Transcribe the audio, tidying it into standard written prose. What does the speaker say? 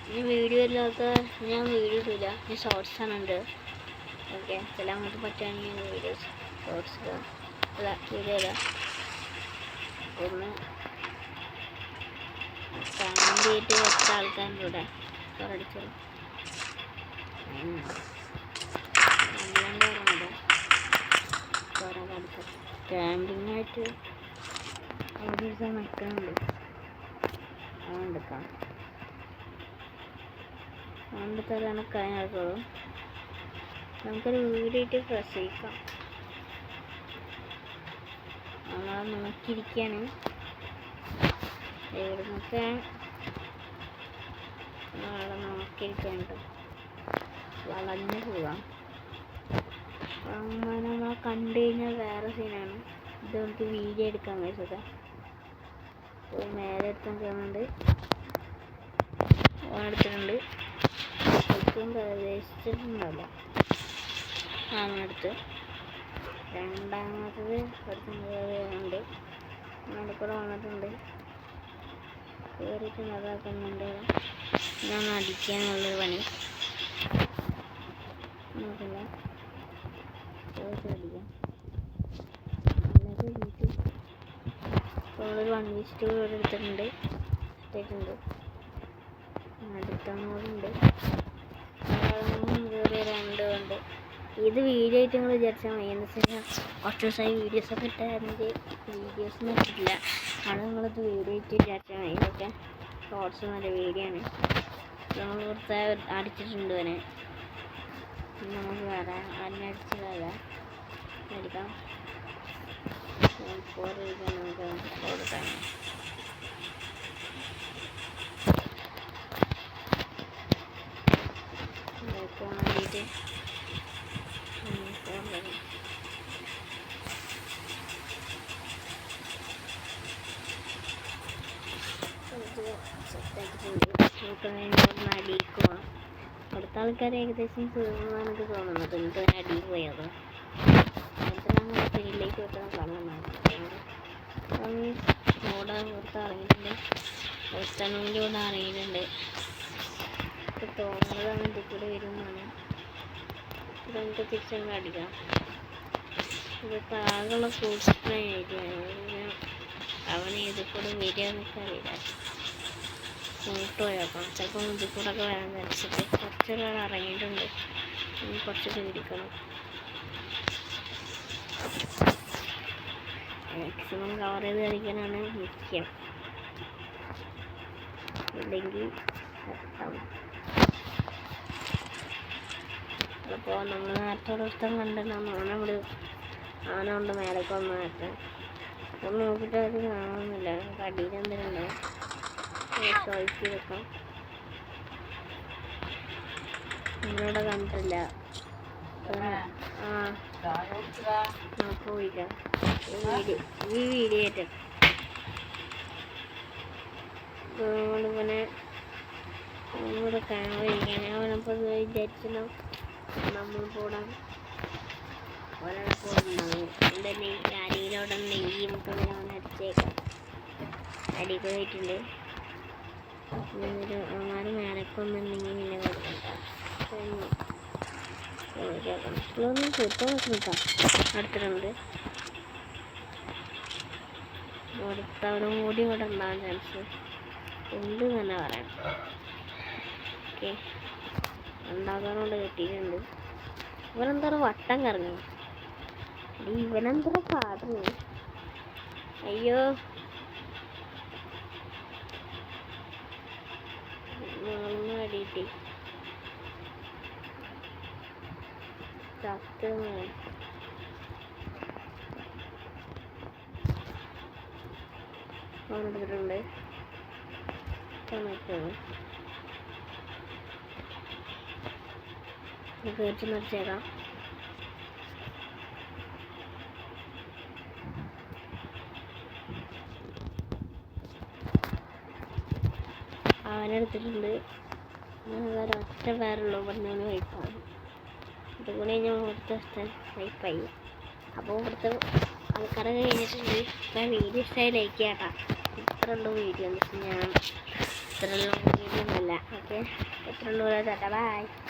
ഇനി വീഡിയോ ഇല്ലാത്ത ഞാൻ വീഡിയോ ഇടില്ല, ഞാൻ ഷോർട്സ് ആണ് ഉണ്ട്. ഓക്കെ, ചില അങ്ങോട്ട് പറ്റുകയാണെങ്കിൽ വീഡിയോസ് ഷോർട്സ് അല്ല വീഡിയോ ഇല്ല. ഒന്ന് കമൻറ്റ് വെച്ച ആൾക്കാരുടെ കൂടെ അടിച്ചോളൂ. ക്യാമ്പിങ്ങായിട്ട് ഒരു ദിവസം നിൽക്കുന്നുണ്ട്. അതെടുക്കാം, അതെടുത്താലാണ് കഴിഞ്ഞാൽക്കുള്ളൂ. നമുക്കൊരു വീഡിയോ പ്രസവിക്കാം. നമ്മളെ നോക്കിയിരിക്കുകയാണ്. എവിടുന്നൊക്കെ നമ്മളെ നോക്കിയിരിക്കാൻ കേട്ടോ, വളഞ്ഞു പോവാം. അങ്ങനെ നമ്മളെ കണ്ടു കഴിഞ്ഞാൽ വേറെ സീനാണ്. ഇത് നമുക്ക് വീഡിയോ എടുക്കാൻ കഴിച്ചത്. മേലെ എടുത്താൻ ചെയ്യുന്നുണ്ട്, ഓണെടുത്തിട്ടുണ്ട്. ഒട്ടും പ്രവേശിച്ചിട്ടുണ്ടാവില്ല. ആണെടുത്ത് രണ്ടാമത്തത് ഉണ്ട്, നടുക്കൂടെ വന്നിട്ടുണ്ട്. കയറിയിട്ട് അതാക്കുന്നുണ്ട്. ഇതാണ് അടിക്കാനുള്ളൊരു പണി. നോക്കില്ല അടിക്കാം. അല്ലാതെ വീട്ടിൽ നമ്മളൊരു 1:2 എടുത്തിട്ടുണ്ട്, ഇട്ടിട്ടുണ്ട്. അടുത്തങ്ങോട്ടുണ്ട്, കയറി 2 ഉണ്ട്. ഇത് വീഡിയോ ആയിട്ട് നിങ്ങൾ വിചാരിച്ചാൽ മതി. എന്ന് വെച്ചാൽ കുറച്ച് ദിവസമായി വീഡിയോസൊക്കെ ഇട്ടായിരുന്നെങ്കിൽ വീഡിയോസൊന്നും ഇട്ടിട്ടില്ല. അത് നിങ്ങളിത് വീഡിയോ ആയിട്ട് വിചാരിച്ചാൽ മതി. ഇതൊക്കെ ഷോർട്സ് നല്ല വീഡിയോ ആണ്. നമ്മൾ കുറച്ച് അടിച്ചിട്ടുണ്ട് അവനെ. നമുക്ക് വരാം, അടിച്ച് വരാം അടിക്കാം. നമുക്ക് കൊടുക്കാം. വേണ്ടിയിട്ട് അടിക്കുക. അടുത്ത ആൾക്കാർ ഏകദേശം തീർന്നാണ് എനിക്ക് തോന്നുന്നത്. എനിക്ക് തന്നെ അടിയിൽ പോയത് അടുത്താണ് ഫീൽഡിലേക്ക് വെക്കാൻ കാണുന്നത്. ഓടാൻ പുറത്ത് ഇറങ്ങിയിട്ടുണ്ട്, പുറത്തണൂൻ്റെ കൂടെ ഇറങ്ങിയിട്ടുണ്ട്. ഇപ്പോൾ തോന്നുന്നതാണ് ഇതിൽ കൂടെ വരുന്നതാണ്. ഇത് നമുക്ക് തിരിച്ചങ്ങ് അടിക്കാം. ഇതൊക്കെ ആകെയുള്ള ഫ്രൂട്ട്സ് ആയിരിക്കും. അവന് ഇതിൽ കൂടെ വരികയെന്നൊക്കെ അറിയില്ല. ഇങ്ങോട്ട് പോയേക്കാം, ചിലപ്പോൾ ഇതിൽ കൂടെ ഒക്കെ വരാൻ വിചാരിച്ചിട്ട്. കുറച്ചൊരാൾ ഇറങ്ങിയിട്ടുണ്ട്, ഇനി കുറച്ച് പേടിക്കണം. മാക്സിമം കവർ ചെയ്ത് കളിക്കാനാണ് മുഖ്യം, ഇല്ലെങ്കിൽ അപ്പോൾ നമ്മൾ നേരത്തെ ഒരുത്തം കണ്ടിട്ടാണ് ആന കൊണ്ട് മേലേക്ക് വന്ന് നേരത്തെ ഒന്ന് നോക്കിയിട്ട് അത് കാണുന്നില്ല. അടിയിൽ എന്തെങ്കിലും ഉണ്ടാവും, ചോയ്സ് വെക്കാം. നിങ്ങളിവിടെ കണ്ടിട്ടില്ല. പോയില്ല ഈ വീഡിയോ ആയിട്ട് ഇവനെ ഇവിടെ കാണാതിരിക്കാൻ അവനപ്പോൾ വിചാരിച്ചോ നമ്മൾ പോടാൻ ഒരാൾ പോകുന്നുണ്ടാവും. എൻ്റെ അരിയിലോടെ നെയ്യും പിന്നെ അവൻ അടിച്ചേക്കാം. അടി പോയിട്ടുണ്ട്. അവന്മാർ മേലക്കൊന്നുണ്ടെങ്കിൽ പിന്നെ കുഴപ്പമില്ല. കുത്താൻ നിൽക്കാം. അടുത്തിട്ടുണ്ട്, അടുത്തവരും കൂടി ഇവിടെ ഉണ്ടാകാൻ ചാൻസ് ഉണ്ട് തന്നെ പറയാം. ഓക്കെ, ഉണ്ടാക്കാനോട് കിട്ടിയിട്ടുണ്ട്. ഇവനെന്താ വട്ടം കറങ്ങി, ഇവനെന്താ പാടുന്നു. അയ്യോ, ഞങ്ങളൊന്നും അടിയിട്ടി ചത്ത് എടുത്തിട്ടുണ്ട്. കയറ്റി നിറച്ചേക്കാം. അവനെടുത്തിട്ടുണ്ട്. ഒരൊറ്റ പേരുള്ളൂ പറഞ്ഞാൽ വൈപ്പാണ്. ഇതുകൂടെ ഞാൻ ഇവിടുത്തെ വൈപ്പായി. അപ്പോൾ ഇവിടുത്തെ ആൾക്കാരെ കഴിഞ്ഞിട്ടുണ്ട്. ഇപ്പം വീഡിയോ ഇഷ്ടമായി ലൈക്ക് ചെയ്യാട്ടാ. ഇത്ര ഉള്ളൂ വീഡിയോ എന്ന് വെച്ചാൽ ഞാൻ ഇത്രയുള്ള വീഡിയോ പ്രശ്നമൊന്നുമില്ല. ഓക്കെ, എത്ര ഉള്ളൂ. ബൈ.